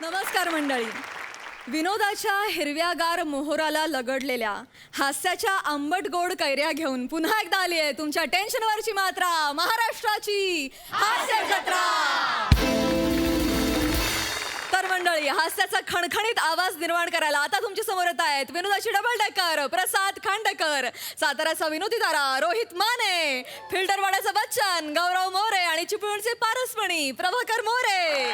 नमस्कार मंडळी. विनोदाच्या हिरव्यागार मोहराला लगडलेल्या हास्याच्या आंबट गोड कैऱ्या घेऊन पुन्हा एकदा आली आहे तुमच्या टेन्शनवरची मात्रा, महाराष्ट्राची हास्य जत्रा. तर मंडळी, हास्याचा खणखणीत आवाज निर्माण करायला आता तुमच्या समोर येत आहेत विनोदाची डबल डेकर प्रसाद खांडेकर, साताऱ्याचा विनोदी तारा रोहित माने, फिल्टरवाड्याचा बच्चन गौरव मोरे आणि चिपळूणचे पारसमणी प्रभाकर मोरे.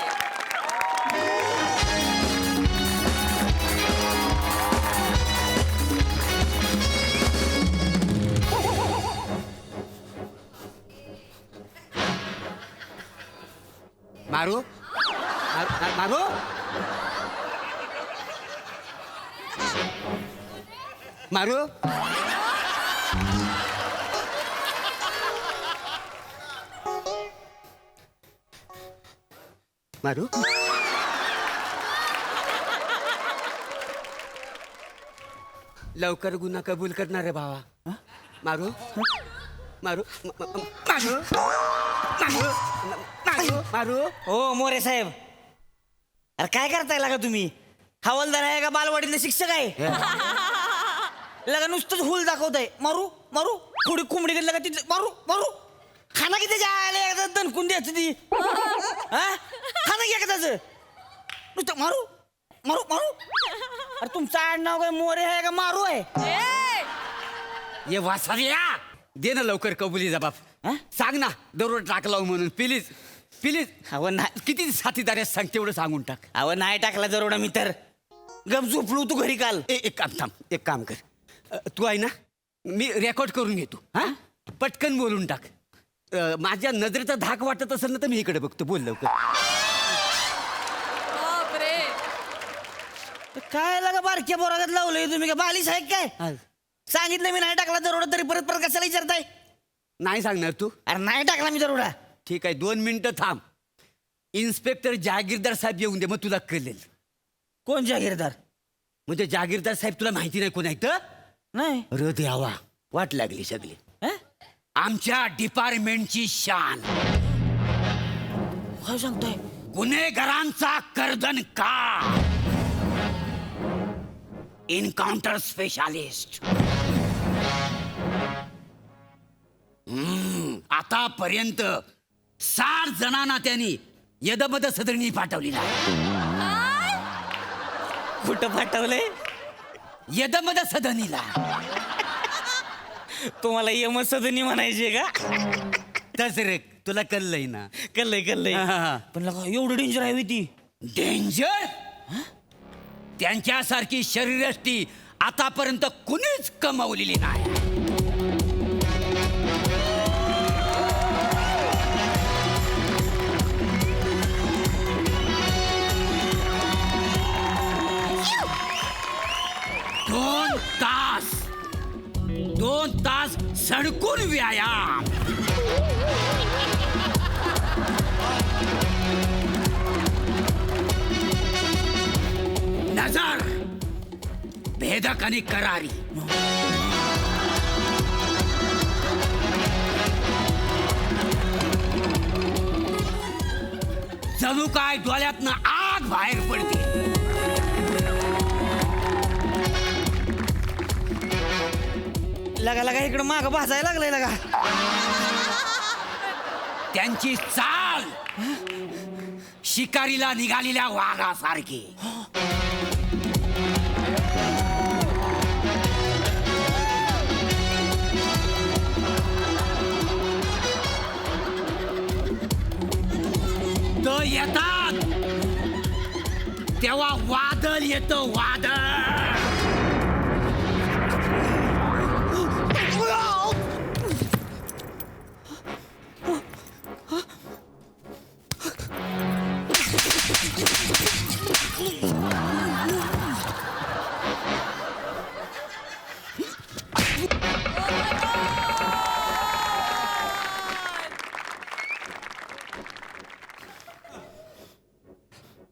मारू मारू मारू मारू लवकर गुन्हा कबूल करणार आहे भावा. मारू मारू मारू मारू मारू मारू. हो मोरे साहेब, अरे काय करताय लागा तुम्ही? हवालदार आहे का बालवाडीतले शिक्षक आहे? लगा नुसतंच हुल दाखवताय. मारू मारू थोडी कोंबडी गेली का तिथे मारू मारू. खाना किती जायला दणकून द्यायचं ती. खाना घ्या का त्याचं नुसतं मारू मारू मारू. अरे तुमचं आडनाव काय मोरे आहे का मारू आहे? ये वासारिया, दे ना लवकर कबुली जबाब. सांग ना दररोज टाक लावू म्हणून. Please please. अहो नाही, किती साथीदार आहेत सांग, तेवढं सांगून टाक. अहो नाही टाकला जरोडा मी तर गप झोपलो तू घरी काल. एक काम थांब, एक काम कर. तू आहे ना, मी रेकॉर्ड करून घेतो. हा, पटकन बोलून टाक. माझ्या नजरेचा धाक वाटत असेल ना तर मी इकडे बघतो. बोल लवकर. बापरे. काय लागा बारक्या बोरागत लावलंय तुम्ही? का बालिश आहे काय? सांगितलं मी नाही टाकला दरोडा तरी परत परत कशाला विचारताय? नाही सांगणार तू? अरे नाही टाकला मी दरोडा. ठीक आहे, 2 मिनिटं थांब. इन्स्पेक्टर जहागीरदार साहेब येऊन दे, मग तुला कळेल. कोण जागीरदार? म्हणजे जहागीरदार साहेब तुला माहिती नाही कोण आहे तर? नाही. अरे देवा, वाट लागली सगळी. हं? आमच्या डिपार्टमेंटची शान, काय सांगताय? गुन्हेगारांचा कर्दन का, एन्काउंटर स्पेशालिस्ट. आतापर्यंत 60 जणांना त्यांनी यदमद सदनी पाठवलेला आहे. कुठं पाठवलंय? यदमद सदनीला. तुम्हाला यमसदनी म्हणायचे का? तस रे, तुला कळलंय ना? कल्लय कल्लय. हा. पण लगा एवढं डेंजर आहे होय ती? डेंजर? त्यांच्यासारखी शरीरयष्टी आतापर्यंत कुणीच कमावलेली नाही. दोन तास सडकून व्यायाम. नजर भेदक आणि करारी. जणू काय डोळ्यातनं आग बाहेर पडते. लगा लगा इकडं माग भाजायला लागलंय लगा. त्यांची चाल शिकारीला निघालेल्या वाघासारखी. तो येतात तेव्हा वादळ येतं, वादळ.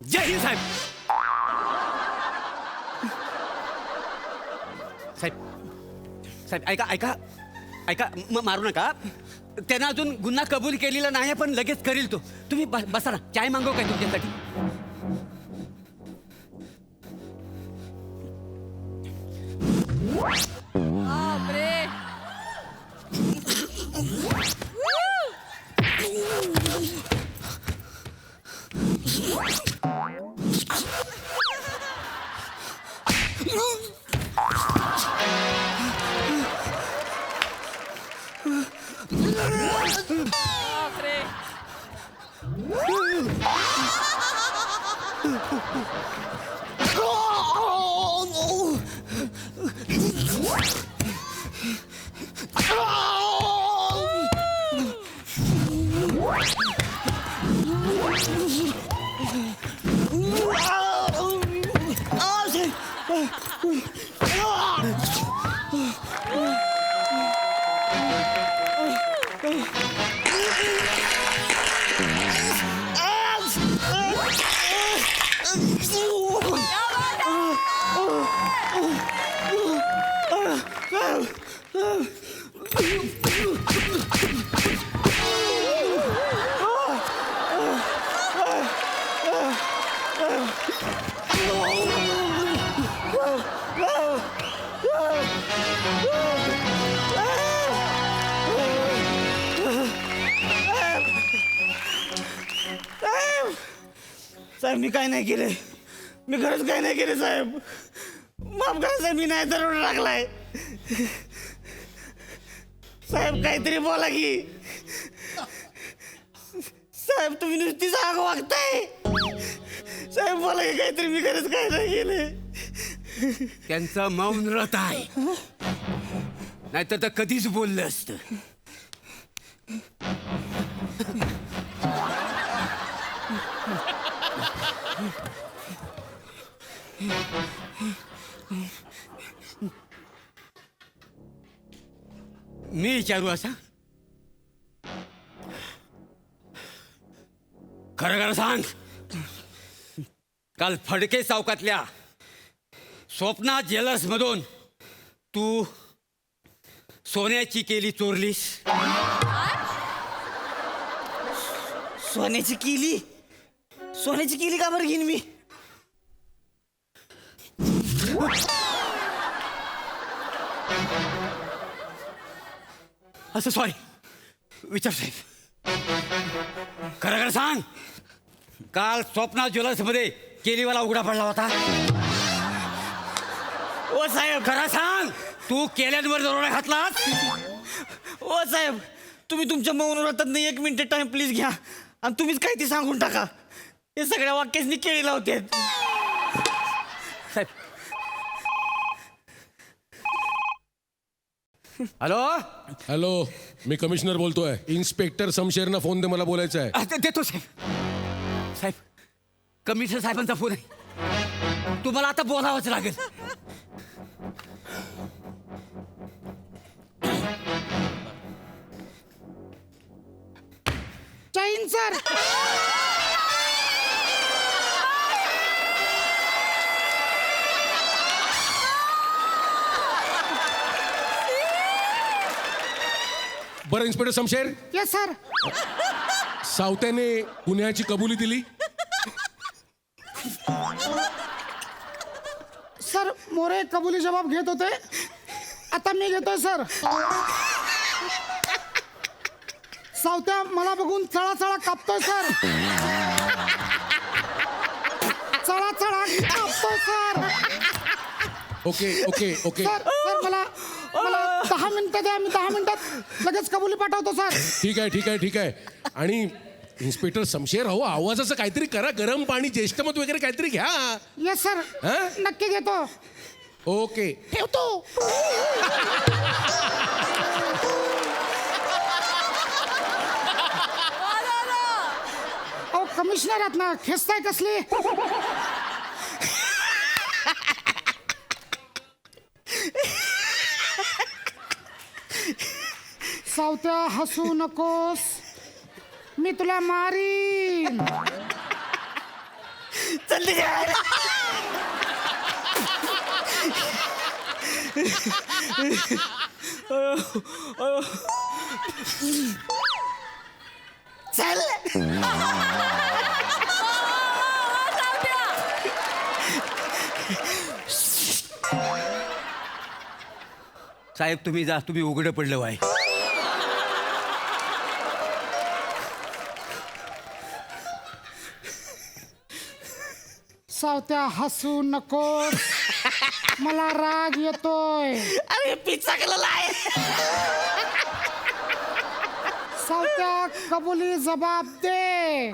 जय हिंद साहेब. साहेब साहेब ऐका ऐका ऐका, मारू नका. त्यानं अजून गुन्हा कबूल केलेला नाही, पण लगेच करील तो. तुम्ही बसा ना. चाय मागवू काय तुमच्यासाठी? साहेब मी काय नाही केले, मी खरंच काय नाही केले साहेब. माफ करा साहेब, मी नाही दरोडा टाकलाय. साहेब काहीतरी बोला की. साहेब तुम्ही नुसतीच आग वागताय. साहेब बोला की काहीतरी, मी खरंच काय नाही केले. त्यांचं मौन व्रत आहे, नाहीतर तर कधीच बोललं असतं. मी विचारू असा, खरं खरं सांग, काल फडके चौकातल्या स्वप्ना ज्वेलर्स मधून तू सोन्याची केली चोरलीस? सोन्याची केली? सोन्याची केली का बरं घेईन मी? असं सॉरी, विचार साहेब, खरं खरं सांग, काल स्वप्ना ज्वेलर्स मध्ये केलीवाला उघडा पडला होता? ओ साहेब, खरं सांग, तू केल्यांवर दरोडा घातलास? ओ साहेब, तुम्ही तुमच्या मौन व्रतात 1 मिनिट टाइम प्लीज घ्या आणि तुम्हीच काय ते सांगून टाका. हे सगळ्या वाक्यासनी केळी लावते. साहेब, हॅलो. हॅलो, मी कमिशनर बोलतोय. इन्स्पेक्टर शमशेरना फोन दे, मला बोलायचं आहे. देतो साहेब. साहेब, कमिशनर साहेबांचा फोन आहे, तुम्हाला आता बोलावंच लागेल. चाईन सर. बरं इन्स्पेक्टर शमशेर, यस सर. सावत्याने गुन्ह्याची कबुली दिली. सर मोरे कबुली जबाब घेत होते, आता मी घेतोय सर. सावत्या मला बघून चळा चळा कापतोय सर. चळा चळा कापतोय sir. Okay okay okay, sir sir मला 10 मिनिटं द्या, मी 10 मिनिटात लगेच कबुली पाठवतो सर. ठीक आहे ठीक आहे ठीक आहे. आणि इन्स्पेक्टर शमशेर, हो आवाजाचं काहीतरी करा, गरम पाणी, ज्येष्ठमत वगैरे काहीतरी घ्या. यस सर, हं? नक्की घेतो. ओके. ठेवतो. अहो कमिशनर आहात ना, खेचताय कसली? सावत्या हसू नकोस, मी तुला मारीन. चल निघ. चल. साहेब तुम्ही जा, तुम्ही उघडं पडलं वाय. सावत्या हसू नकोस, मला राग येतोय. अरे पिचाकलेला आहे. सावत्या कबुली जबाब दे.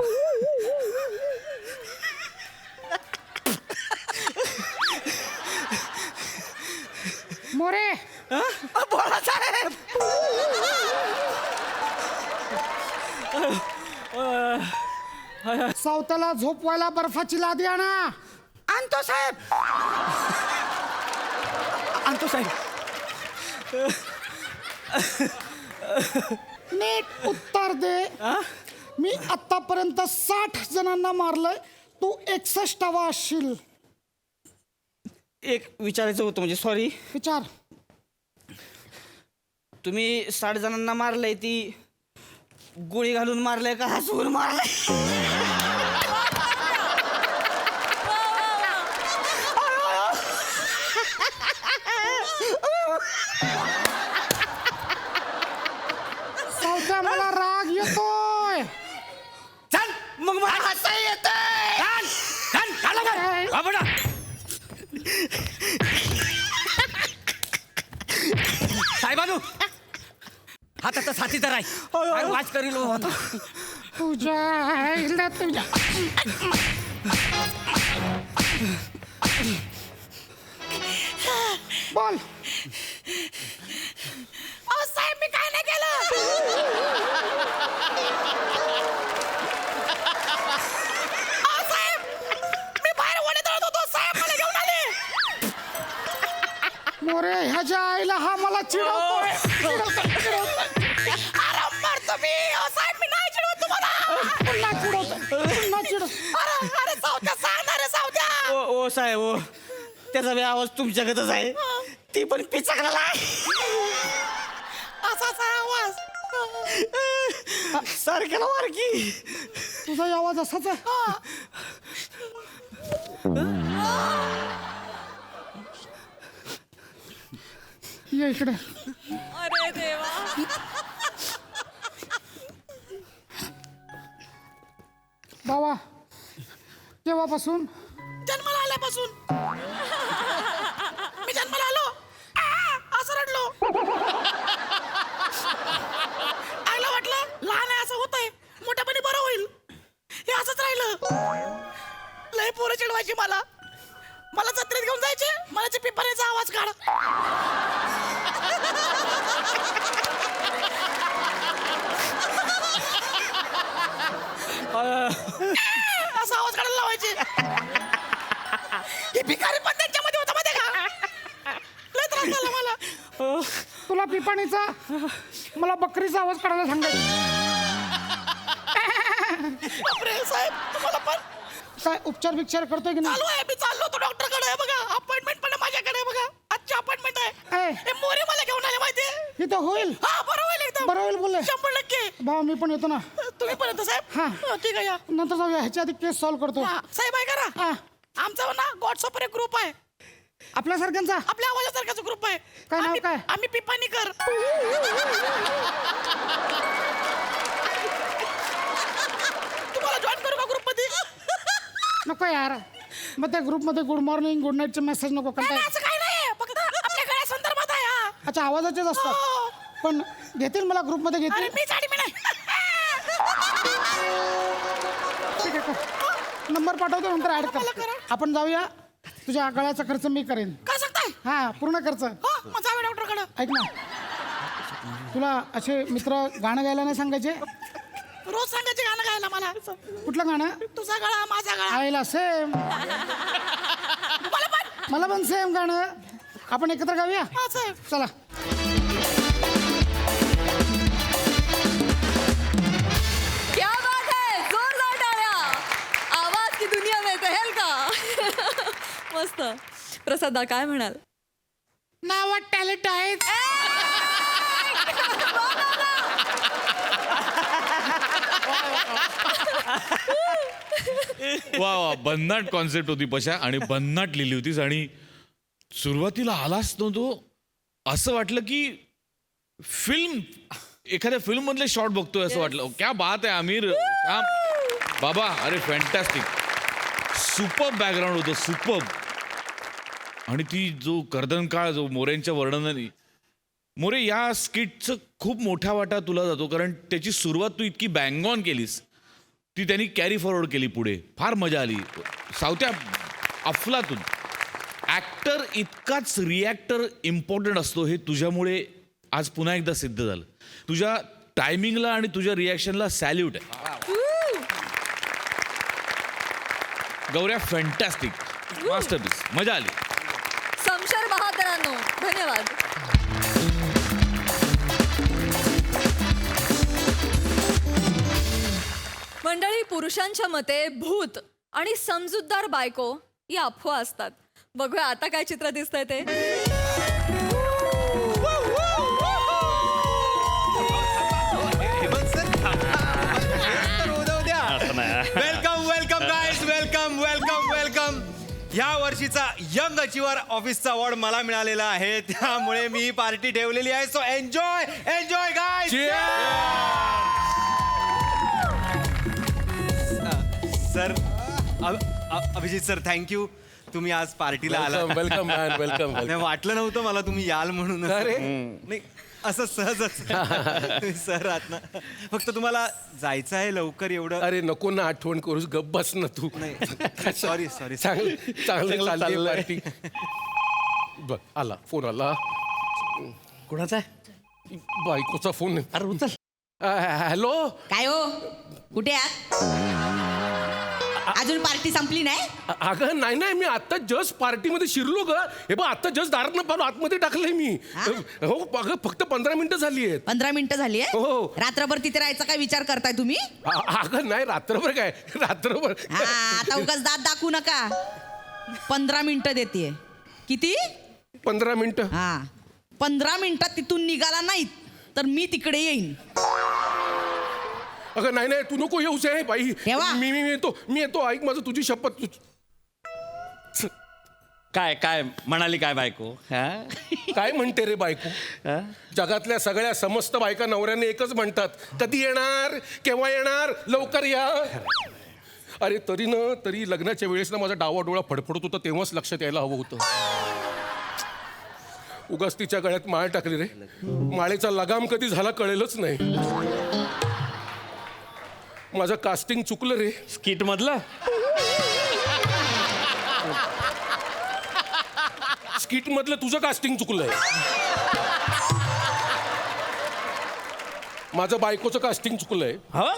मोरे बोला साहेब. सावताला झोपवायला बर्फाची लादी आणा. आणतो साहेब. आणतो साहेब. नीट उत्तर दे. मी आतापर्यंत 60 जणांना मारलंय, तू 61वा असशील. एक विचारायचं होतं म्हणजे सॉरी. विचार. तुम्ही 60 जणांना मारलंय ती गोळी घालून मारलंय का हसवून मारलंय? सावत्या मला राग येतोय. चल मग मला हसा येतंय. चल चल चल बाबडा. साहेबानू हाताचा साथीदार आहे. काय वाच करील हो आता. तुझ्या आईला तुझ्या. बोल. साहेब मी काय नाही केलं. साहेब मी बाहेर ओढे तळत होतो. साहेब मला घेऊन आले. मोरे ह्याच्या आईला हा मला चिडवतोय. आराम मारतो मी. साहेब मी नाही चिडवत तुम्हाला. पुन्हा चिडवतोय. पुन्हा चिडव. अरे सावत्या सांगणार रे सावत्या. ओ साहेब ओ त्याचा बी आवाज तुमच्याकडच आहे. ती पण पिचकलेला आहे. असाच आवाज सारख्याला वारकी. तुझा आवाज असाच आहे. ये इकडे. अरे देवा. बाबा केव्हापासून? जन्माला आल्यापासून. मी जन्माला आलो असं रडलो. आईला वाटलं लहान आहे असं होतंय, मोठ्यापणी बरं होईल. हे असंच राहिलं. लय पोरं चिडवायची मला. मला जत्रेत घेऊन जायचे. मला ते पिपाऱ्याचा आवाज काढ. असा आवाज काढायला लावायचे. हे भिकारी पण त्यांच्यामध्ये होता माहिती का. लय त्रास झाला मला. तुला पिपाणीचा, मला बकरीचा आवाज काढायला सांगायचं. बापरे साहेब तुम्हाला पण काय उपचार बिचार करतोय की नाही? चालू आहे. मी चाललो होतो डॉक्टरकडे. बघा अपॉइंटमेंट पण आहे माझ्याकडे. बघा आजची अपॉइंटमेंट आहे. ए. हे मोरे मला घेऊन आले माहितीये. इथं होईल. हा बरं होईल एकदम. बरं होईल बोलले. 100%. भाऊ मी पण येतो ना. तुम्ही पण येतो साहेब. हा. ठीक आहे या. नंतर जाऊया. ह्याच्या आधी केस सॉल्व्ह करतो. हा, साहेब आहे करा. हा. आमचा ना व्हॉट्सअपवर एक ग्रुप आहे. आपल्यासारख्यांचा. आपल्या आवाजासारखाच ग्रुप आहे. काय नाव काय? आम्ही पिपाणीकर. तुम्हाला जॉईन करू का ग्रुप मध्ये? नको यार. मग त्या ग्रुपमध्ये गुड मॉर्निंग गुड नाईटचे मेसेज नको नाही, कंटाळ. असं काही नाही. फक्त आपल्या गळ्या संदर्भात आहे हा. अच्छा आवाजाचेच हो. असतात. पण घेतील मला ग्रुपमध्ये अरे घेतील. मी साडी मी नाही. ठीक आहे कर. नंबर पाठवतो नंतर ऍड मला कर. करा. आपण जाऊया. तुझ्या गळ्याचा खर्च मी करेन. काय सांगताय? हा पूर्ण खर्च. हो मग जाऊया डॉक्टरकडे. ऐक ना, तुला असे मित्र गाणं गायला नाही सांगायचे? रोज सांगायचे गाणं गायला मला. कुठलं गाणं? तुझा गळा माझा गळा. आईला सेम. मला पण. मला पण सेम गाणं. आपण एकत्र गाऊया. हा साहेब. चला. क्या बात है. जोरदार टाळ्या. आवाज की दुनिया में तहेल का. मस्त. प्रसादा काय म्हणाल? नावात टॅलेंट आहे. वा वा भन्नाट कॉन्सेप्ट होती पशा. आणि भन्नाट लिहिली होतीस. आणि सुरुवातीला आलास ना तो असं वाटलं की फिल्म एखाद्या फिल्म मधले शॉट बघतोय असं वाटलं. क्या बात आहे आमिर. श्याम बाबा. अरे फॅन्टॅस्टिक. सुपर बॅकग्राऊंड होतं. सुपर. आणि ती जो कर्दनकाळ जो मोरेंच्या वर्णनाने. मोरे या स्किटचं खूप मोठा वाटा तुला जातो. कारण त्याची सुरुवात तू इतकी बँग ऑन केलीस. ती त्यांनी कॅरी फॉरवर्ड केली पुढे. फार मजा आली. सावत्या अफलातून. ऍक्टर इतकाच रिॲक्टर इम्पॉर्टंट असतो हे तुझ्यामुळे आज पुन्हा एकदा सिद्ध झालं. तुझ्या टायमिंगला आणि तुझ्या रिॲक्शनला सॅल्यूट आहे. गौऱ्या फॅन्टॅस्टिक मास्टरपीस, मजा आली. समशेर बहादरांनो धन्यवाद. मंडळी, पुरुषांच्या मते भूत आणि समजूतदार बायको या अफवा असतात. बघूया आता काय चित्र दिसतंय ते. Welcome welcome guys, welcome welcome welcome. या वर्षीचा यंग अचिव्हर ऑफिसचा अवॉर्ड मला मिळालेला आहे, त्यामुळे मी पार्टी ठेवलेली आहे. So enjoy enjoy guys. Sir, Abhijit sir, thank you. तुम्ही आज पार्टीला आला. Welcome man, welcome. नाही, वाटलं नव्हतं मला तुम्ही याल म्हणून. नाही, असं सहजच. सर आत ना, फक्त तुम्हाला जायचं आहे लवकर एवढं. अरे नको ना आठवण करूस, गप्प बस ना तू. नाही, सॉरी सॉरी. चांगलं चाललंय पार्टी. बघ आला, फोन आला. कोणाचा बायकोचा फोन. अरे उचल. हॅलो. काय हो, कुठे आहात? अजून पार्टी संपली नाही? अगं नाही नाही, मी आता जस्ट पार्टीमध्ये शिरलो ग. हे बघ आता जस्ट दारात पाहून आतमध्ये टाकलंय मी. हो अगं फक्त 15 मिनिटं झाली आहेत. 15 मिनिटं झाली आहे. हो. रात्रभर तिथे राहायचा काय विचार करताय तुम्ही? अगं नाही, रात्रभर काय रात्रभर. हा, आता उगाच दात दाखवू नका. 15 मिनिटं देते. किती? 15 मिनिटं. हा, 15 मिनिटात तिथून निघाला नाहीत तर मी तिकडे येईन. अगं नाही नाही, तू नको येऊच आहे बाई. ठेवा. मी येतो. ऐक माझं, तुझी शपथ. काय काय म्हणाली काय बायको? काय म्हणते रे बायको? जगातल्या सगळ्या समस्त बायका नवऱ्याने एकच म्हणतात, कधी येणार, केव्हा येणार, लवकर या. अरे तरी लग्नाच्या वेळेस ना माझा डावा डोळा फडफडत होता, तेव्हाच लक्षात यायला हवं होतं. उगाच तिच्या गळ्यात माळ टाकली रे. माळेचा लगाम कधी झाला कळेलच नाही. माझं कास्टिंग चुकलं रे. स्किट मधलं स्किट मधलं तुझं कास्टिंग चुकलंय. माझं बायकोचं कास्टिंग चुकलंय. हो.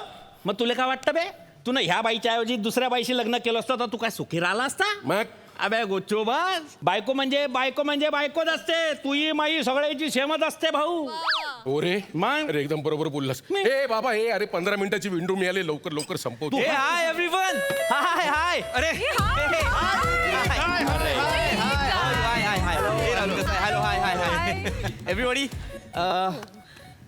मग तुला काय वाटतं बे? तू ना ह्या बाईच्या ऐवजी दुसऱ्या बाईशी लग्न केलं असतं तर तू काय सुखी राहिला असता? मग अबे गोच्चो बस. बायको म्हणजे बायकोच असते. तुही माई सगळ्याची सेमच असते भाऊ. हो रे. मग? अरे एकदम बरोबर बोललास. हे बाबा, हे अरे 15 मिनिटाची विंडो मिळाली, लवकर लवकर संपवतो. हे हाय एव्हरीवन. Hi hi. अरे hello hi hi hi everybody.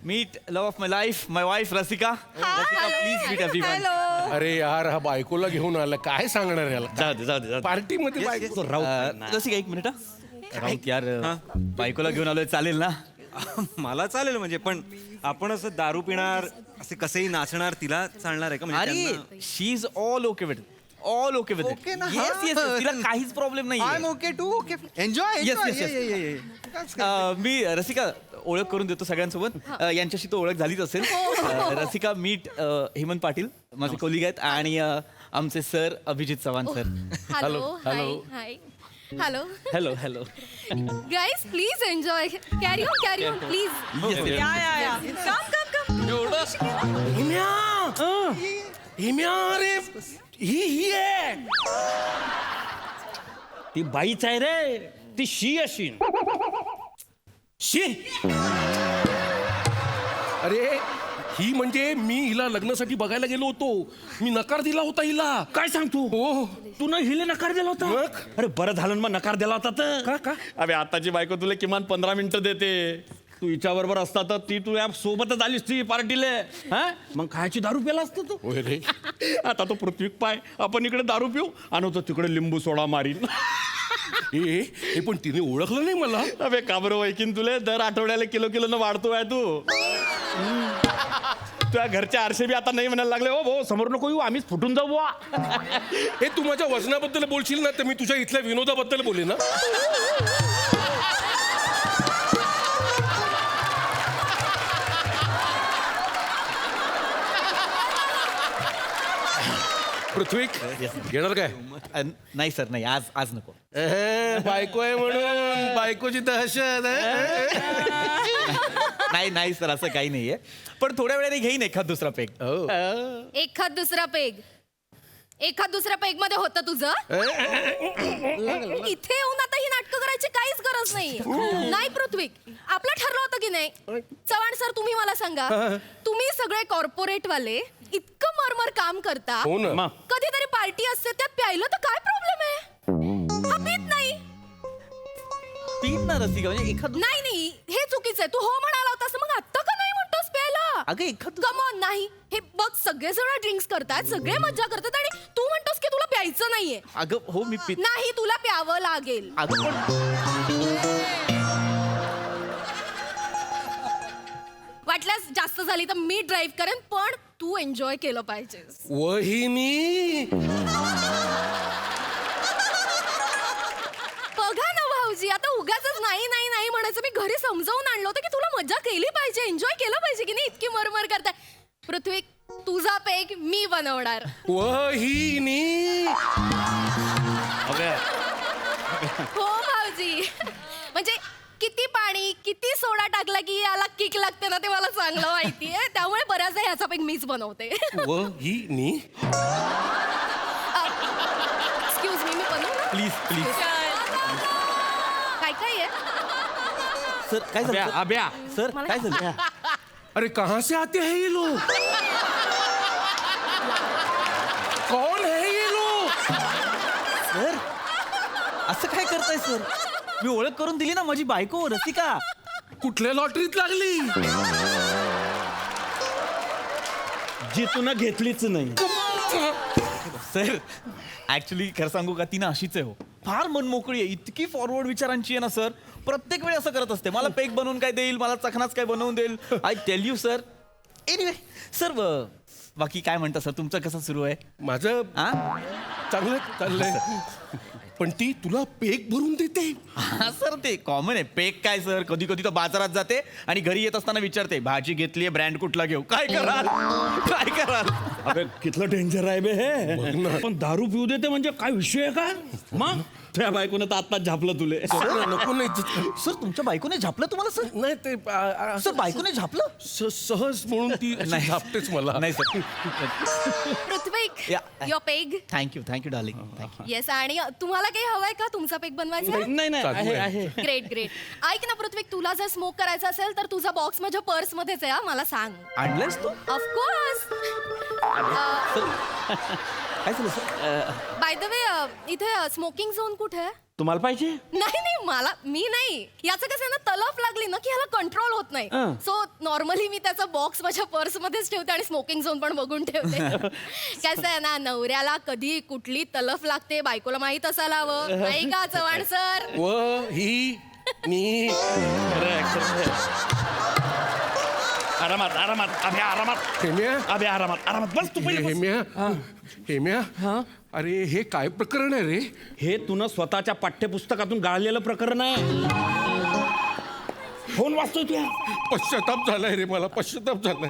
Meet love of my life, my wife Rasika. Rasika please meet everyone. Hello. अरे यार, हा बायकोला घेऊन आला, काय सांगणार याला? जाऊ दे. पार्टीमध्ये बायको. रसिका एक मिनिट. राऊत यार, बायकोला घेऊन आलोय, चालेल ना? मला चालेल म्हणजे, पण आपण असं दारू पिणार, असे कसेही नाचणार, तिला चालणार आहे का? म्हणजे अरे त्यांना- she is all okay with all okay with Okay ना? येस येस तिला काहीच प्रॉब्लेम नाही. I'm okay too, okay. Enjoy, Yes, enjoy. yes, yes. Yeah. मी रसिका ओळख करून देतो सगळ्यांसोबत. यांच्याशी तो ओळख झालीच असेल. रसिका मीट हेमंत पाटील, माझे कोलिग आहेत, आणि आमचे sir Abhijit Chavan sir. Hello. Hello. Hi. Hello. Hello hello. Guys please enjoy. Carry on please. Come. हिम्या रे, ही आहे. ती बाईच आहे रे. ती शी अशीन. शी. अरे ही म्हणजे मी हिला लग्नासाठी बघायला गेलो होतो. मी नकार दिला होता हिला. काय सांगतो? हो. तू ना हिले नकार दिला होता? मग? अरे बरं झालं ना मग नकार दिला होता तर. का? अबे आताची बायको तुला किमान 15 मिनिटं देते. तू हिच्या बरोबर असता तर ती तू सोबतच आलीस ती पार्टीला. हा मग खायची दारू प्याला असतं तू. होय रे. आता तो पृथ्वी पाय, आपण इकडे दारू पिऊ आणि तो तिकडे लिंबू सोडा मारीन. हे पण तिने ओळखलं नाही मला. अबे काबरो वैकीन तुले दर आठवड्याला किलो न वाढतोय तू. तुझ्या घरचे आरसे बी आता नाही म्हणायला लागले, हो भाऊ समोर नको येऊ, आम्हीच फुटून जाऊ बुवा. हे तू माझ्या वजनाबद्दल बोलशील ना, तर मी तुझ्या इथल्या विनोदाबद्दल बोले ना. पृथ्वी येणार काय? नाही सर, नाही आज नको. बायको आहे म्हणून बायकोची दहशत नाही नाही सर असं काही नाहीये पण थोड्या वेळाने घेईन एखाद दुसरा पेग एखाद दुसरा पेग मध्ये होतं तुझं इथे येऊन आता ही नाटकं करायची काहीच गरज नाही नाही पृथ्वी आपलं ठरलं होतं की नाही चव्हाण सर तुम्ही मला सांगा तुम्ही सगळे कॉर्पोरेट वाले इतकं मरमर काम करता हो ना. कधीतरी पार्टी असते त्यात प्यायलं तर काय प्रॉब्लेम आहे हा पीत नाही तीन ना रसिका म्हणजे एखाद नाही हे चुकीचं आहे तू हो म्हणाला होतास मग आता का नाही म्हणतोस प्यायला अगं एखाद कम ऑन नाही हे बघ सगळेजण ड्रिंक्स करतात सगळे मज्जा करतात आणि तू म्हणतोस की तुला प्यायचं नाहीये अगं हो मी पित नाही तुला प्यावं लागेल अगं पण वाटल्यास जास्त झाली तर मी ड्राईव्ह करेन पण तू एन्जॉय केलं पाहिजेस वहिनी बघा ना भाऊजी आता उगाच नाही नाही नाही म्हणायचं मी घरी समजावून आणलं होतं की तुला मजा केली पाहिजे एन्जॉय केलं पाहिजे की नाही इतकी मरमर करताय पृथ्वी तुझा पेग मी बनवणार वहिनी हो भाऊजी म्हणजे किती पाणी किती सोडा टाकला की याला किक लागते ना ते मला चांगलं माहितीये त्यामुळे बऱ्याचदा ह्याचा पेग मीच बनवते वहिनी एक्सक्यूज मी बनवू प्लीज प्लीज काय काय आहे सर काय झालं अभ्या सर मला- काय झालं अरे कहाँ से आते हैं ये लोग कौन है ये लोग सर असं काय करताय सर मी ओळख करून दिली ना माझी बायको रसिका कुठल्या लॉटरीत लागली जी तुला घेतलीच नाही सर ऍक्च्युली खरं सांगू का ती ना अशीच आहे हो फार मनमोकळी आहे इतकी फॉरवर्ड विचारांची आहे ना सर प्रत्येक वेळी असं करत असते मला पेक बनवून काय देईल मला चखनाच काय बनवून देईल I tell you sir anyway sir बाकी काय म्हणता सर तुमचं कसं सुरू आहे माझं हा चांगलं चाललंय पण ती तुला पेक भरून देते हा सर ते कॉमन आहे पेक काय सर कधी कधी तर बाजारात जाते आणि घरी येत असताना विचारते भाजी घेतलीये ब्रँड कुठला घेऊ काय कराल काय कराल अबे कितलं डेंजर आहे बे हे पण दारू पिऊ देते म्हणजे काय विषय आहे का मग त्या बायकोने तर आत्ताच झापलं तुले नको नाही सर तुमच्या बायकोने झापलं तुम्हाला सर नाही ते सर बायकोने झापलं सहज म्हणून ती अशी झापतेच मला नाही sir Prithvi Yeah. Your peg thank you darling thank you yes आणि तुम्हाला काही हवंय का तुमचा पेग बनवायचा नाही नाही आहे आहे ग्रेट ग्रेट ऐक ना पृथ्वी तुला जर स्मोक करायचा असेल तर तुझा बॉक्स माझ्या पर्स मध्येच आहे हा, मला सांग आणलंयस तू ऑफकोर्स काय झालं सर बाय द वे इथे स्मोकिंग झोन कुठे आहे तुम्हाला पाहिजे नाही मला मी नाही याचं कसं आहे ना तलफ लागली ना की ह्याला कंट्रोल होत नाही सो नॉर्मली मी त्याचा बॉक्स माझ्या पर्स मध्येच ठेवते आणि स्मोकिंग झोन पण बघून ठेवते कसं आहे ना नवऱ्याला कधी कुठली तलफ लागते बायकोला माहित असायला हवं नाही का चव्हाण सर वहिनी आरामात आरामात अभ्या आरामात हेम्या अभ्या आरामात आरामात बस तू पहिले बस. हेम्या अरे हे काय प्रकरण आहे रे हे तुनं स्वतःच्या पाठ्यपुस्तकातून गाळलेलं प्रकरण आहे फोन वाचतोय तुया पश्चाताप झालाय रे मला पश्चाताप झालाय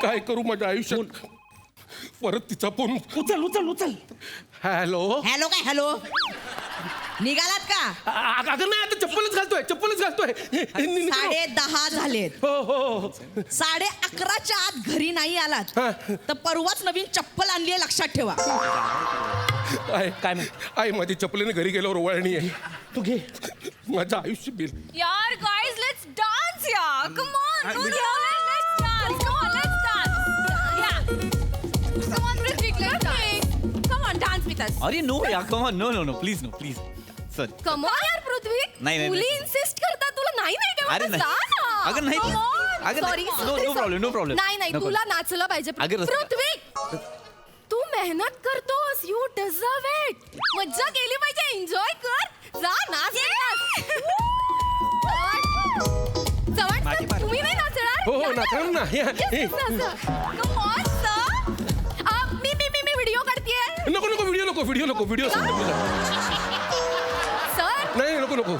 काय करू माझ्या आयुष्यात परत तिचा फोन उचल उचल उचल हॅलो हॅलो काय हॅलो निघालात का अगं नाही आता चप्पलच घालतोय 10:30 झालेत हो हो 11:30च्या आत घरी नाही आलात तर परवाच नवीन चप्पल आणली आहे लक्षात ठेवा काय आई माझी चप्पलीने घरी गेल्यावर ओवाळणी आहे तू घे माझं आयुष्य बिल यार गाइस लेट्स डान्स यार come on let's dance come on let's dance या come on Hrithik let's dance come on dance with us अरे नो या come on no please sir come on यार पृथ्वी नाही. मुली इन्सिस्ट करतात तुला नाही अरे काय नाही. अगं नाही. अगं सॉरी नाही. No problem. नाही नको. तुला नाचलं पाहिजे अगं रस- पृथ्वी तू मेहनत करतोस यू डिझर्व इट मज्जा केली पाहिजे एन्जॉय कर जा नाच चव्हाण माझी sir, पार्टी. तुम्ही नाही नाचणार हो नाचणार ना Come on, sir. मी व्हिडिओ काढतेय नको व्हिडिओ सर नाही नको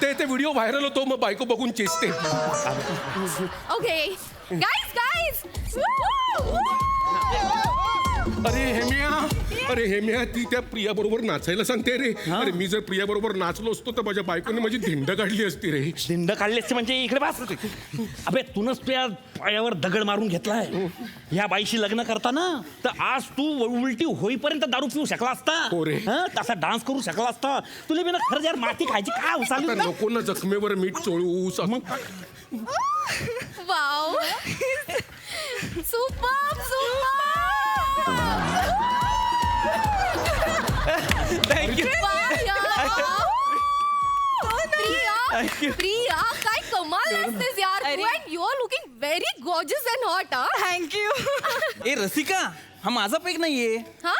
ते व्हिडिओ व्हायरल होतो मग बायको बघून चेचते ओके गाईज अरे हेम्या ती त्या प्रिया बरोबर नाचायला सांगते रे. अरे मी जर प्रिया बरोबर नाचलो असतो तर माझ्या बायकोने माझी धिंड काढली असती रे. दिंड काढले असते म्हणजे इकडे बस. अबे तूनच तुझ्या पायावर दगड मारून घेतलाय या बाईशी लग्न करताना. तर आज तू उलटी होईपर्यंत दारू पिऊ शकला असता. हो रे. हं? तसा डान्स करू शकला असता. तुला बिना खरं यार माती खायची काय आता उसाली नको ना जखमेवर मीठ चोळू. मग वाव सुपर थँक्यू. प्रिया काय कमाल असतेस यार you are looking very gorgeous and hot. Thank you. ए रसिका, हा माझा पेक नाहीये. हा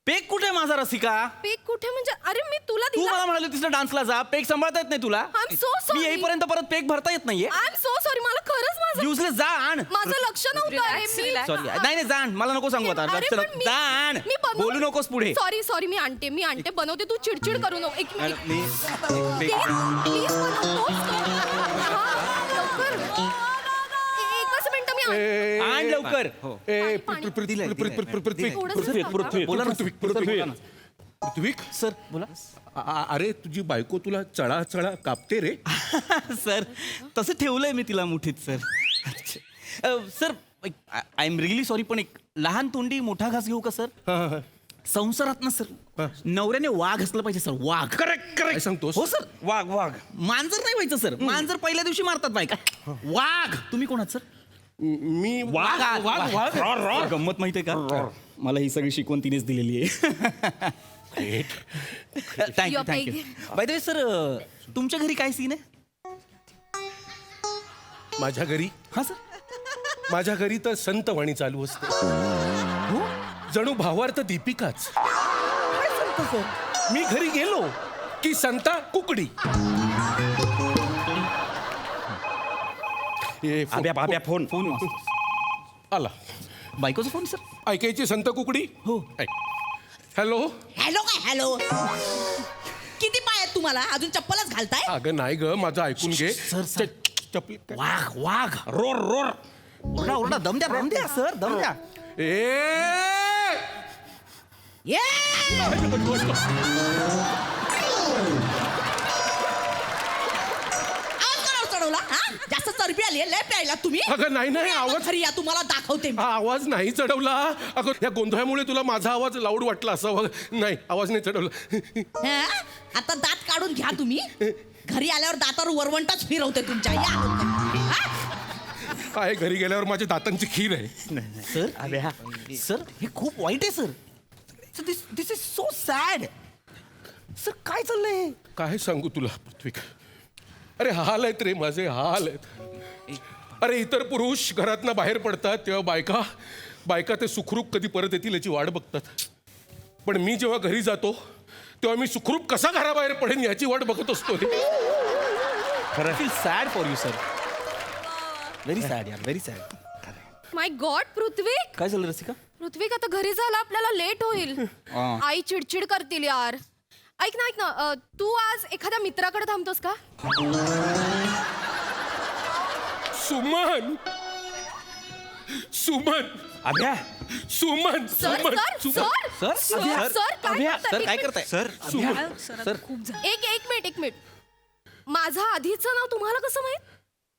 पेक कुठे माझा रसिका? पेक कुठे म्हणजे अरे मी तुला तू दिला. मला म्हणाली होतीस ना डान्सला जा. पेक सांभाळता येत नाही तुला. I'm so sorry. मी येईपर्यंत परत पेक भरता येत नाहीये. आय एम सो सॉरी मला खरंच माझं युजलेस जा आण. माझं लक्ष नव्हतं अरे मी सॉरी नाही जा आण. मला नको सांगू आता. अरे लक्ष पण मी- जा आण. मी बनव- बोलू नकोस पुढे. सॉरी मी आणते बनवते तू चिडचिड करू नको. एक मिनिट मी प्लीज एकच मिनिट मी आण लवकर. पृथ्वीक सर बोला. अरे तुझी बायको तुला चळा चळा कापते रे. सर तसं ठेवलंय मी तिला मुठीत sir. Sir I am really sorry पण एक लहान तोंडी मोठा घास घेऊ का सर? संसारात ना सर नवऱ्याने वाघ असलं पाहिजे सर. वाघ. करेक्ट काय सांगतोस? हो सर. वाघ वाघ. मांजर नाही व्हायचं सर. मांजर पहिल्या दिवशी मारतात बायका. वाघ. तुम्ही कोण आहात सर? मी वाघ वाघ वाघ. Roar, roar. गंमत माहितीये का? मला ही सगळी शिकवण तिनेच दिलेली आहे. Thank you thank you. By the way sir तुमच्या घरी काय सीन आहे? माझ्या घरी हा सर. माझ्या घरी तर संतवाणी चालू असते. जणू भावार्थ दीपिकाच. मी घरी गेलो की संता कुकडी. आब्या फोन फोन आला. बायकोचा फोन सर. ऐकायची संत कुकडी. हो. हॅलो. हॅलो काय हॅलो. किती पाय आहेत तुम्हाला अजून चप्पलच घालताय? अगं नाही ग माझं ऐकून घे. सर. चपली काय? वाघ वाघ. Roar roar. ओरडा ओरडा. दम द्या सर. दम द्या. ये आवाज चढवला हा? जास्त चरबी आली लय प्यायला तुम्ही. अगं नाही आवाज. खरी या तुम्हाला दाखवते मी. हा आवाज नाही चढवला. अगं या गोंधळामुळे तुला माझा आवाज लाऊड वाटला असावा. नाही आवाज नाही चढवला. हा? आता दात काढून घ्या तुम्ही. घरी आल्यावर दातावर वरवंटाच फिरवते तुमच्या. या हा? काय घरी गेल्यावर माझ्या दातांची खीर आहे. सर अबे सर हे खूप वाईट आहे sir. This is so sad. Sir काय चाललंय? काय सांगू तुला पृथ्वीक. अरे हाल आहेत रे माझे हाल आहेत. अरे इतर पुरुष घरातनं बाहेर पडतात तेव्हा बायका ते सुखरूप कधी परत येतील याची वाट बघतात. पण मी जेव्हा घरी जातो तेव्हा मी सुखरूप कसा घराबाहेर पडेन याची वाट बघत असतो. खरं feel sad for you sir. Very sad यार. Very sad. My god Prithvik. काय झालं रसिका? पृथ्वीक आता घरी जायला आपल्याला लेट होईल. आई चिडचिड करतील यार. ऐक ना तू आज एखाद्या मित्राकडे थांबतोस का? सुमन. आब्या सुमन. सर काय करताय सर? सर एक मिनिट माझं आधीचं नाव तुम्हाला कसं माहित?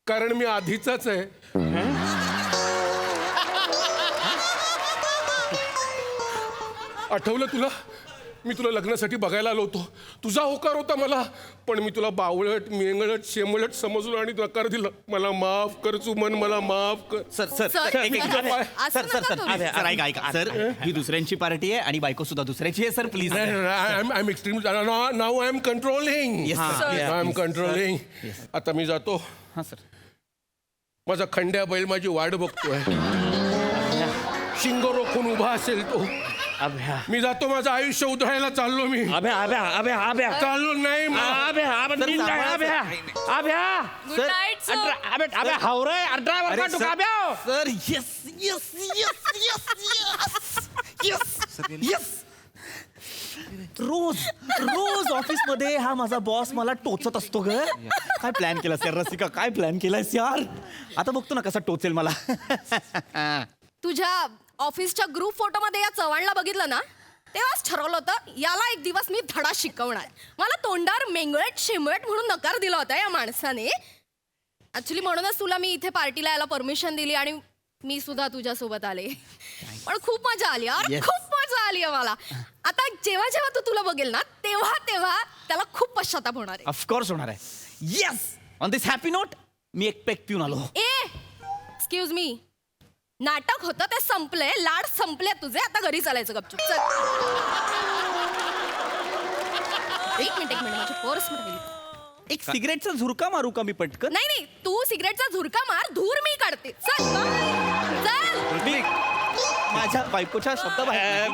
कारण मी आधीचाच आहे. आठवलं तुला? मी तुला लग्नासाठी बघायला आलो होतो. तुझा होकार होता मला. पण मी तुला बावळट मेंगळट शेमळट समजलो आणि नकार दिला. मला माफ कर सुमन. मला माफ कर. सर सर सर, सर एक- एक- असं सर नका सर करू. सर ऐका ऐका सर. ही दुसऱ्यांची पार्टी आहे आणि बायको सुद्धा दुसऱ्याची आहे sir. Please. I am extreme. Now I am controlling. Yes, sir. I am controlling. आता मी जातो. हा सर. माझा खंड्या बैल माझी वाट बघतोय. शिंग रोखून उभा असेल तो. आब्या मी जातो. माझं आयुष्य उधळायला चाललो मी. आब्या आब्या आब्या आब्या चाललो नाही मग. आब्या आब्या सर, निंदा सांभाळा, Abya Abya. Good night sir. Abya Abya हावरे ड्रायव्हर का तू Abya. Sir yes yes yes yes yes yes. रोज ऑफिस मध्ये हा माझा बॉस मला टोचत असतो ग. काय प्लॅन केलास यार रसिका? काय प्लॅन केलास यार? आता बघतो ना कसा टोचेल मला. तुझ्या ऑफिसच्या ग्रुप फोटोमध्ये या चव्हाणला बघितलं ना तेव्हाच ठरवलं होतं याला एक दिवस मी धडा शिकवणार. मला तोंडावर मेंगळट शेंबळट म्हणून नकार दिला होता या माणसाने. ऍक्च्युली म्हणूनच तुला मी इथे पार्टीला यायला परमिशन दिली आणि मी सुद्धा तुझ्यासोबत आले. पण खूप मजा आली यार, खूप मजा आली आहे मला. आता जेव्हा जेव्हा तू तुला बघेल ना तेव्हा तेव्हा त्याला खूप पश्चाताप होणार आहे. ऑफकोर्स होणार आहे. Yes, on this happy note मी एक पेक पिऊन आलो. एक्सक्यूज मी, नाटक होतं ते संपलंय, लाड संपले तुझे, आता घरी चालायचं गपचूप. चल एक मिनिट माझी पर्स राहिली. एक सिगरेटचा झुरका मारू का मी पटकन? नाही नाही, तू सिगरेटचा झुरका मार, धूर मी काढते. चल चल. मी माझ्या बायकोच्या शब्द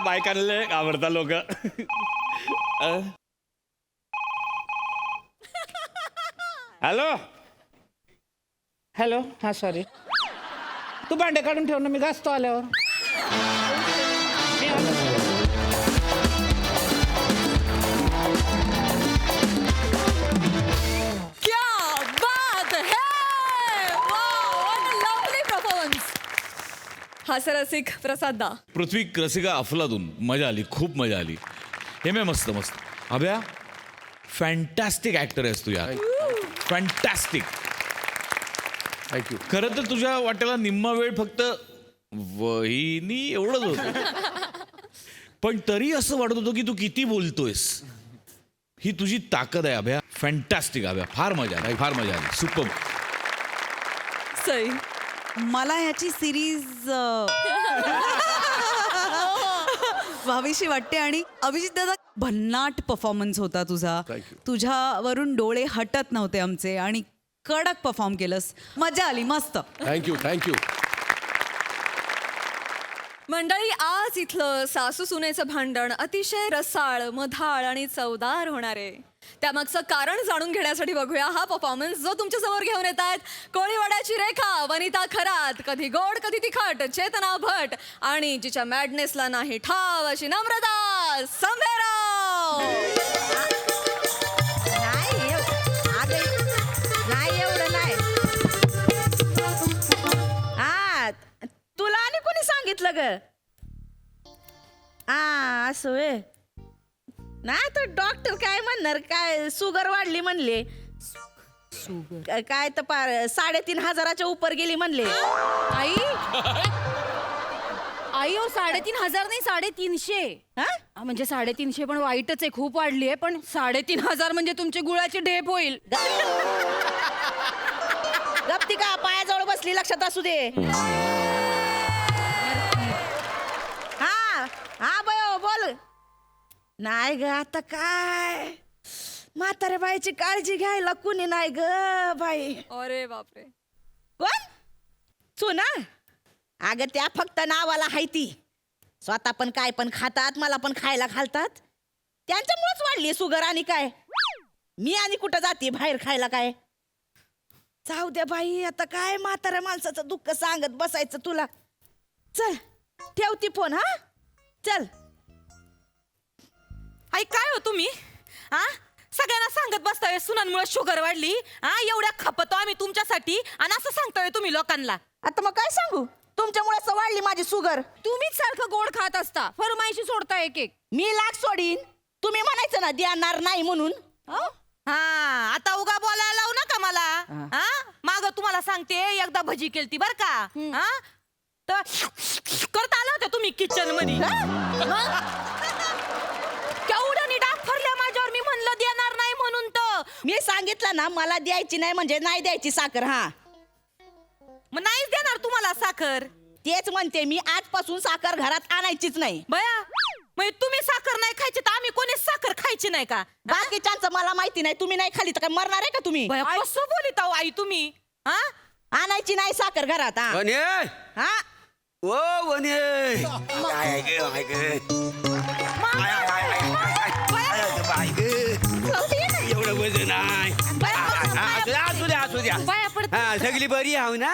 बायकांना आवडता लोक. हॅलो हॅलो, हा सॉरी, तू भांडे काढून ठेव ना, मी घासतो आल्यावर. मी आलो. क्या बात है! Wow, what a lovely performance. हास्यरसिक प्रसाद दा. पृथ्वी रसिका अफलातून. मजा आली, खूप मजा आली. हे मी मस्त मस्त. अभ्या फॅन्टॅस्टिक ऍक्टर आहेस तू यार, फॅन्टॅस्टिक. थँक्यू. खरं तर तुझ्या वाट्याला निम्मा वेळ फक्त वहिनी एवढंच होतं, पण तरी असं वाटत होतं की तू किती बोलतोयस. ही तुझी ताकद आहे अभ्या. फॅन्टॅस्टिक अभ्या, फार मजा आली, फार मजा आली. सुपर. सई. मला ह्याची सिरीज व्हावीशी वाटते. आणि अभिजित दादा, भन्नाट परफॉर्मन्स होता तुझा. Thank you. तुझ्यावरून डोळे हटत नव्हते आमचे आणि कडक परफॉर्म केलंस. मजा आली, मस्त. थँक्यू. मंडळी, आज इथलं सासू सुनेचं भांडण अतिशय रसाळ, मधाळ आणि चवदार होणार आहे. त्यामागचं कारण जाणून घेण्यासाठी बघूया हा परफॉर्मन्स जो तुमच्या समोर घेऊन येत आहेत कोळीवाड्याची रेखा, वनिता खरात, कधी गोड कधी तिखट चेतना भट, आणि जिच्या मॅडनेसला नाही ठाव अशी नम्रता संभेराव. नाही एवढं नाही. तुला आणि कोणी सांगितलं ग? असं वे नाही तर डॉक्टर काय म्हणणार, काय शुगर वाढली म्हणले. काय तर पार 3,500 उपर गेली म्हणले. आई आई हो, 3,500 नाही 350. म्हणजे 350 पण वाईटच आहे, खूप वाढली आहे. पण 3,500 म्हणजे तुमची गुळाची ढेप होईल. गप्ती का पायाजवळ बसली, लक्षात असू दे. हा बयो बोल. नाही ग, आता काय म्हाताऱ्या बाईची काळजी घ्यायला कुणी नाही ग बाई. अरे बापरे. कोण? चुना? अगं त्या फक्त नावाला हायती. स्वतः पण काय पण खातात, मला पण खायला घालतात. त्यांच्यामुळेच वाढली शुगर. आणि काय मी आणि कुठं जाते बाहेर खायला काय. जाऊ द्या बाई, आता काय म्हाताऱ्या माणसाचं दुःख सांगत बसायचं तुला. चल ठेवती फोन. हा चल. आई काय हो तुम्ही, सगळ्यांना सांगत बसताय सुनांमुळे शुगर वाढली. एवढ्या खपतो आम्ही तुमच्यासाठी आणि असं सांगतोय तुम्ही लोकांना. आता मग काय सांगू, तुमच्यामुळे वाढली माझी शुगर. तुम्हीच सारखं गोड खात असता, फरमाईशी सोडता एक एक. मी लाख सोडीन, तुम्ही म्हणायचं ना देणार नाही म्हणून. आता उगा बोलायला लावू नका मला. माग तुम्हाला सांगते, एकदा भजी केलती बर का, तर करता आलं होतं तुम्ही किचन मध्ये. केवढ्यानी डाग फरल्या माझ्यावर. मी म्हणलं देणार नाही म्हणून. तर मी सांगितलं ना, मला द्यायची नाही म्हणजे नाही द्यायची साखर. मग नाहीच देणार तुम्हाला साखर. तेच म्हणते मी, आजपासून साखर घरात आणायचीच नाही. बया, मग तुम्ही साखर नाही खायची तर आम्ही कोणी साखर खायची नाही का? बाकीच्यांचं मला माहिती नाही. तुम्ही नाही खाली तर काय मरणार आहे का तुम्ही? कसं बोलित आहो आई तुम्ही. आणायची नाही साखर घरात. वने हा ओ वने एवढं वजन आहे. असू द्या. पाया पडते. सगळी बरी आहो ना.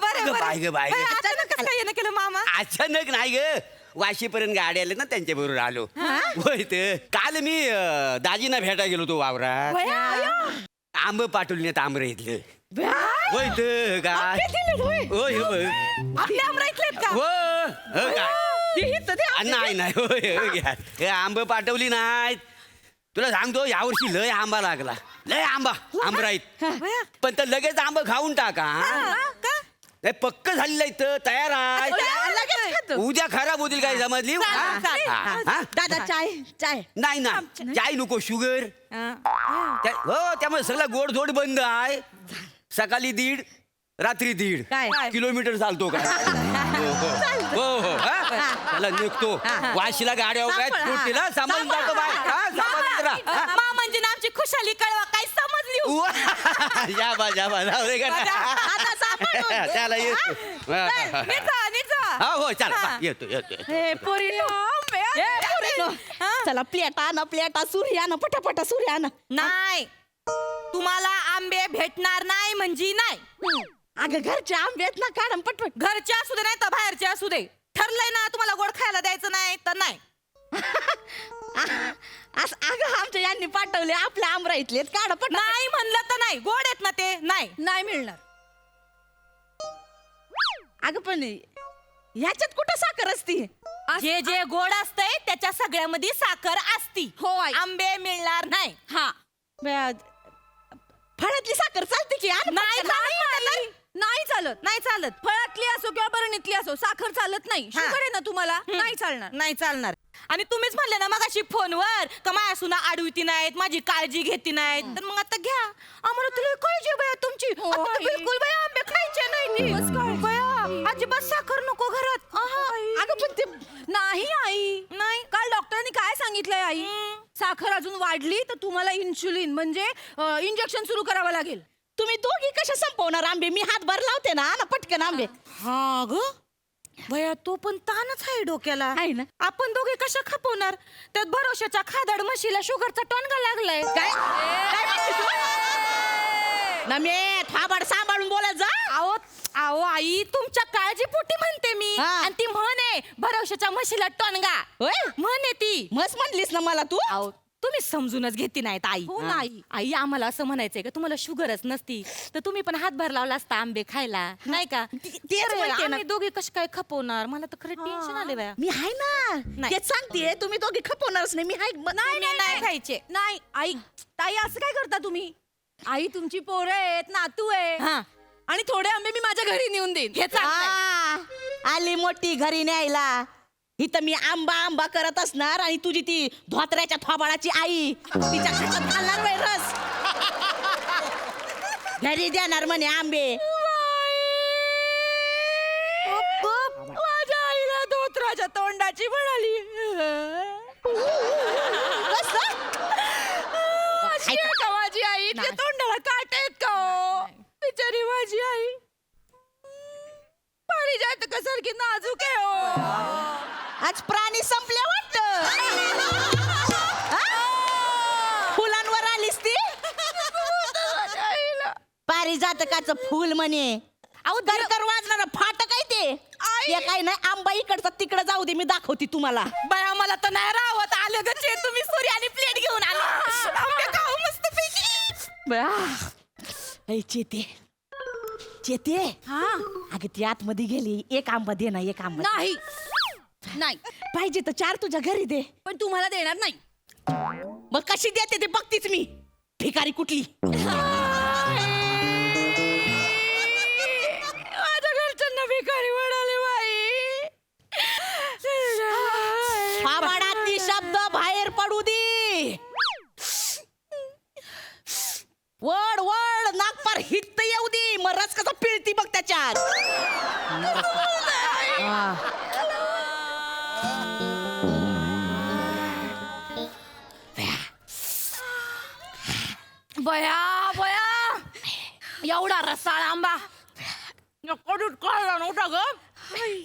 बरं बाय ग बाय ग. अचानक कसं काय येणं केलं मामा? अचानक नाही ग, वाशीपर्यंत गाडी आले ना त्यांच्या बरोबर आलो. होय तर काल मी दाजीना भेटायला गेलो तो वावरात. आंब पाठवले आंबरे इथलं. होय तर काय आंबे दिलेत, होय. होय हे बघ आपले आमराईतलेत का? हो काय हे इथं दे, आंबे नाही नाही होय होय घ्या. हे आंब पाठवली नाहीत तुला सांगतो यावर्षी लय आंबा लागला लय आंबराईत पण तर लगेच आंब खाऊन टाका हे पक्क झालेलं इथं तयार आहे लगेच खातो. उद्या खराब होतील काय समजली चालेल, चालेल. हा, हा? दादा चाय नाही ना चाय नको शुगर हो त्यामुळे सगळं गोडधोड बंद आहे सकाळी 1.5 रात्री 1.5 काय? किलोमीटर चालतो का हो हो हा? त्याला निघतो वाशीला गाड्या उभ्या आहेत सुट्टीला सांभाळून जातो बाय हा, सांभाळून राहा. हा? म्हणजे आमची खुशाली कळवा काय समजली उव्वा. जाबा जाऊ दे का आता सांभाळून. त्याला येतो हा, हा, हा. हा हो चला येतो चला प्लेटा सूर्यानं पटापटा सूर्यानं नाही तुम्हाला आंबे भेटणार नाही म्हणजे नाही. अगं घरचे आंबे आहेत ना काढम पटपट. घरचे असू दे नाही तर बाहेरचे असू दे ठरलंय ना तुम्हाला गोड खायला द्यायचं नाही तर नाही. अगं आमच्या यांनी पाठवले आपल्या आमराईतले काढ पट. नाही म्हणलं तर नाही गोड आहेत ना ते नाही मिळणार. अगं पण ह्याच्यात कुठं साखर असती? जे जे गोड असतंय त्याच्या सगळ्यामध्ये साखर असती. हो आई. आंबे मिळणार नाही. हा फळातली साखर चालते की नाही चालत. फळातली असो किंवा बरणीतली असो साखर चालत नाही. शुगर आहे ना तुम्हाला नाही चालणार. आणि तुम्हीच म्हणले ना मगाशी फोनवर का माया सुना आडविती नाहीत माझी काळजी घेती नाहीत तर मग आता घ्या आम्हाला तुला काळजी बया तुमची. आता तर बिलकुल बया आंबे खायचे नाही बया अजिबात साखर नको घरात. अगं पण ते नाही आई नाही. काल डॉक्टरांनी काय सांगितलंय आई साखर अजून वाढली तर तुम्हाला इन्शुलिन म्हणजे इंजेक्शन सुरू करावं लागेल. तुम्ही दोघी कशा संपवणार आंबे? मी हातभर लावते ना पटकन आंबे. हा ग भया तो पण ताणच आहे डोक्याला आहे ना. आपण दोघे कशा खपवणार त्यात भरोशाच्या खादाड म्हशीला शुगरचा टोनगा लागलाय. काय नमे थाबाड सांभाळून बोलत जा. अहो आई तुमच्या काळजीपोटी म्हणते मी. हा. आणि ती म्हणे भरोशाच्या म्हशीला टोनगा होय म्हणे ती. मस्त म्हणलीस ना मला तू. अहो तुम्ही समजूनच घेती नाहीत आई. हो ना आई. आई आम्हाला असं म्हणायचंय का तुम्हाला शुगरच नसती तर तुम्ही पण हातभार लावला असता आंबे खायला नाही का. तेच अरे, म्हणते ना. आम्ही दोघे कशी काय खपवणार मला तर खरं टेन्शन आले बाया. मी आहे ना नाही. तेच सांगते तुम्ही दोघी खपवणारच नाही. मी आहे नाही खायचे. नाही आई ताई असं काय करता तुम्ही? आई तुमची पोरं आहेत नातू आहे हा आणि थोडे आंबे मी माझ्या घरी नेऊन देईन. हे चांगलंय. आली मोठी घरी न्यायला. इथं मी आंबा करत असणार आणि तुझी ती धोत्र्याच्या थोबाळाची आई तिच्या खात्यात घालणार वय रस. घरी देणार म्हणे आंबे. माझ्या आईला धोत्राच्या तोंडाची म्हणाली. अशी आहे का माझी आई? त्या तोंडाला काट आहेत का हो? बिचारी माझी आई पारिजातक सारखी नाजूक आहे हो. आज प्राणी संपले वाटत. फुलांवर आलीस ती पारिजातकाचं फुल म्हणे. अहो दरकर वाजणार फाट काय ते काय नाही. आंबा इकडचा तिकडे जाऊ दे मी दाखवते तुम्हाला. बाया मला तर नाही राहत आलं ग तुम्ही सूर्य आणि प्लेट घेऊन आला आंबे खाऊ मस्त पैकी. चेते अगं ती आतमध्ये गेली. एक आंबा दे ना. एक आंबा नाही नाही पाहिजे तर 4 तुझ्या घरी दे. पण तुम्हाला देणार नाही. मग कशी देते ते बघतीच मी. भिकारी कुठली. माझ्या घरच्यांना भिकारी म्हणाले बाई. ती शब्द बाहेर पडू दे. वड वड नागपार हित येऊ दे. मग रस कसा पिळती बघ त्याच्यात. बया बया एवढा रसाळ आंबा कडूट कळला नव्हता ग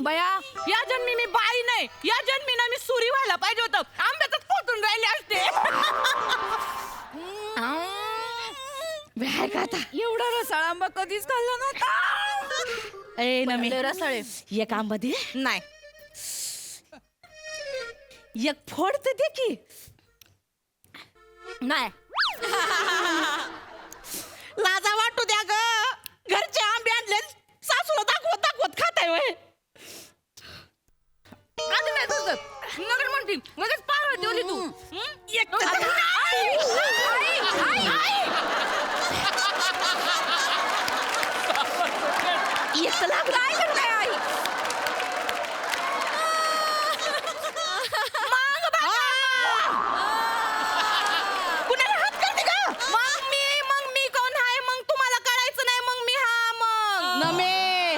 बया. या जन्मी मी बाई नाही या जन्मी ना मी सुरी व्हायला पाहिजे होतं. आंब्यातच पोटून राहिले असते. एवढा रसाळ आंबा कधीच खाल्ला नव्हता. ए नमी रसाळे एक आंबा दे. नाही एक फोड तर दे की. नाही लाजा वाटू द्या ग. घरचे काय वय आधी नाही तुझं नगर म्हणती लगेच पागळ ठेवली तू एक लाख काय करताय आई माग कुणाला हात करते का मग मी कोण आहे मग तुम्हाला कळायचं नाही मग मी हा मग नमे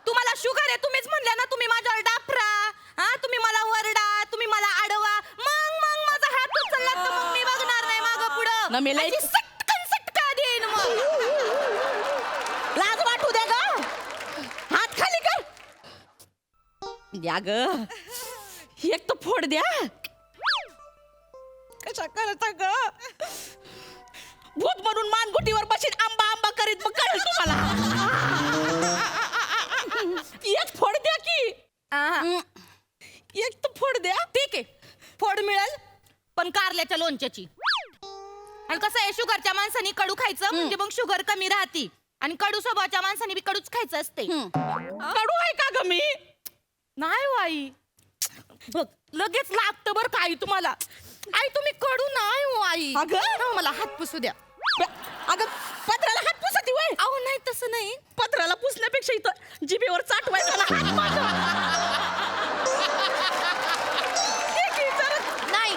तुम्हाला शुगर आहे तुम्हीच म्हणल्या ना तुम्ही माझ्यावर डाफरा हा तुम्ही मला वरडा तुम्ही मला अडवा मग माझा हात उचलला तर मग मी बघणार नाही मागं पुढं नमी लय अशी सटकन सटका देईन मग लाज वाटू दे ग हात खाली कर द्या ग एक तर फोड द्या कशा करता ग भूत म्हणून मानगुटीवर बशीन आंबा आंबा करीत मग कळेल तुम्हाला एक फोड द्या की एक तर फोड द्या ठीक आहे फोड मिळेल पण कारल्याच्या लोणच्याची आणि कसं आहे शुगरच्या माणसाने कडू खायचं म्हणजे मग शुगर कमी राहते आणि कडू स्वभावाच्या माणसाने बी कडूच खायचं असते कडू आहे का ग मी नाही हो आई बघ लगेच लागतं बरं का आई तुम्हाला आई तुम्ही कडू नाही हो आई अगं. मला हात पुसू द्या अगं पत्राला हात पुसती वय अहो नाही तसं नाही पत्राला पुसण्यापेक्षा इथं जिभेवर चाटवायचा ना हात माझा. दे की जरा. नाही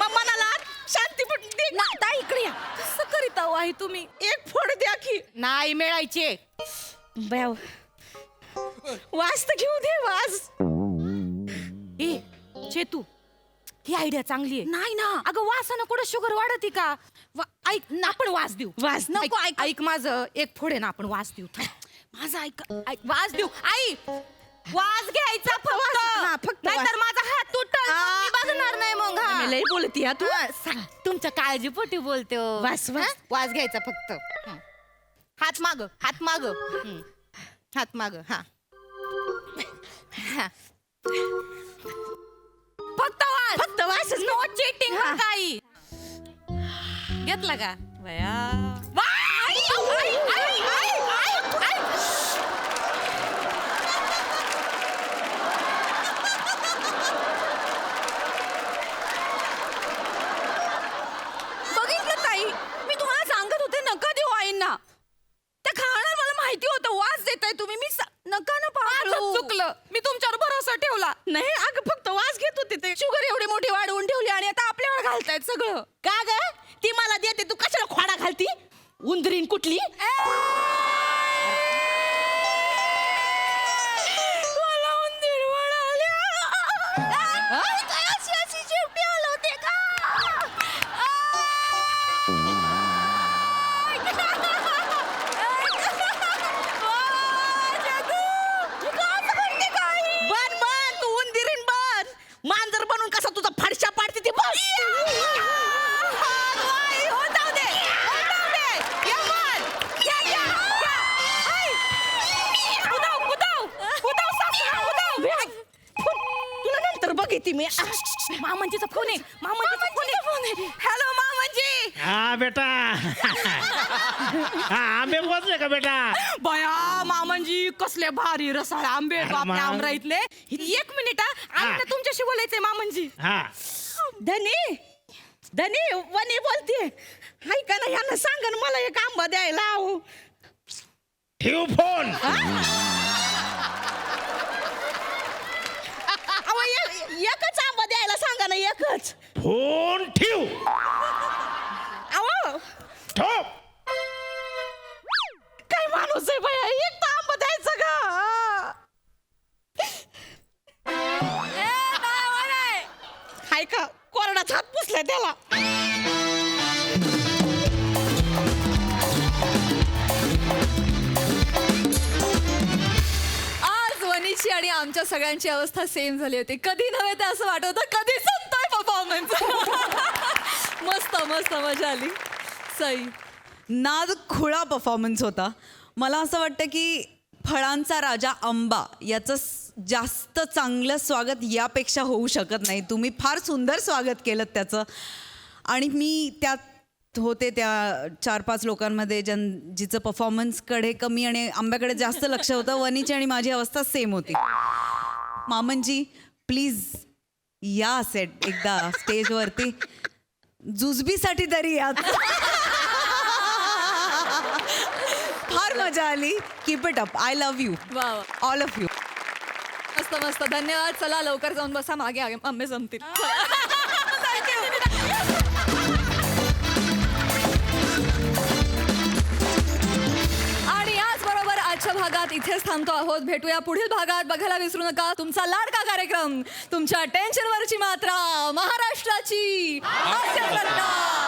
मग मनाला शांती पण दे. ताई इकडे या कसं करीत आहो आई तुम्ही एक फोड द्या की नाही मिळायचे बयाव वास तर घेऊ दे वास ए चेतू ही आयडिया चांगली आहे नाही ना अगं वासानं कुठं शुगर वाढती का ऐक ना आपण वास देऊ वास नको, ऐक ऐक माझं एक पुढे ना आपण वास देऊ माझं ऐक ऐक वास देऊ आई वास घ्यायचा फक्त नाहीतर माझा हात तुटल मग मी बघणार नाही मग हा मी लई बोलती हा तू सांग तुमच्या काळजीपोटी बोलते हो. वास, वास. हा? वास घ्यायचा फक्त हात माग हात माग हा हा. फक्त वास नो चीटिंग काही घेतला का बया बघितलं ताई मी तुम्हाला सांगत होते नका देऊ आईंना त्या खाणार मला माहिती होतं वास देताय तुम्ही मी नका ना पाळू चुकलं मी तुमच्यावर भरोसा ठेवला नाही अगं फक्त वास घेत होते ते शुगर एवढी मोठी वाढवून ठेवली आणि आता आपल्यावर घालतायत सगळं का ग ती मला देते तू कशाला खोडा घालती उंदरीन कुठली मला उंदीर वळाल्या काय अशी चिमटी हलवते का बन बन तू उंदीरीन बन मांजर बनून कसा तुझा फडशा पाडते ती बन तुला नंतर बघिती मी मामांजीचा फोन आहे मामांजीचा फोन आहे हॅलो मामांजी हा बेटा हा आंबे पोचले का बेटा बया मामांजी कसले भारी रसाळ आंबे आहेत आपल्या मग. आमराईतले एक मिनिट आम्ही तर तुमच्याशी बोलायचंय मामांजी हा धनी धनी वनी बोलते ऐका ना ह्यांना सांगा ना मला एक आंबा द्यायला आहो ठेव फोन अहो, एकच आंबा द्यायला सांगा ना एकच फोन ठेव अहो ठेव काय माणूस आहे बाया एक तर आंबा द्यायचा का हाय का कोरडाच हात पुसलाय त्याला आज वनीची आणि आमच्या सगळ्यांची अवस्था सेम झाली होती कधी नव्हे ते असं वाटत होतं कधी संपतोय परफॉर्मन्स मस्त मस्त मजा आली सई नाद खुळा परफॉर्मन्स होता मला असं वाटतं की फळांचा राजा आंबा याचं जास्त चांगलं स्वागत यापेक्षा होऊ शकत नाही तुम्ही फार सुंदर स्वागत केलं त्याचं आणि मी त्या होते त्या 4-5 लोकांमध्ये जिचं परफॉर्मन्सकडे कमी आणि आंब्याकडे जास्त लक्ष होतं, वनीची आणि माझी अवस्था सेम होती. मामनजी प्लीज या सेट एकदा स्टेजवरती जुजबीसाठी तरी या. फार मजा आली. Keep it up. I love you वा वा. All of you. मस्त मस्त. धन्यवाद. चला लवकर जाऊन बसा मागे आंबे जमतील. आणि याचबरोबर आजच्या भागात इथेच थांबतो आहोत. भेटूया पुढील भागात. बघायला विसरू नका तुमचा लाडका कार्यक्रम, तुमच्या टेन्शनवरची मात्रा, महाराष्ट्राची हास्यकन्या.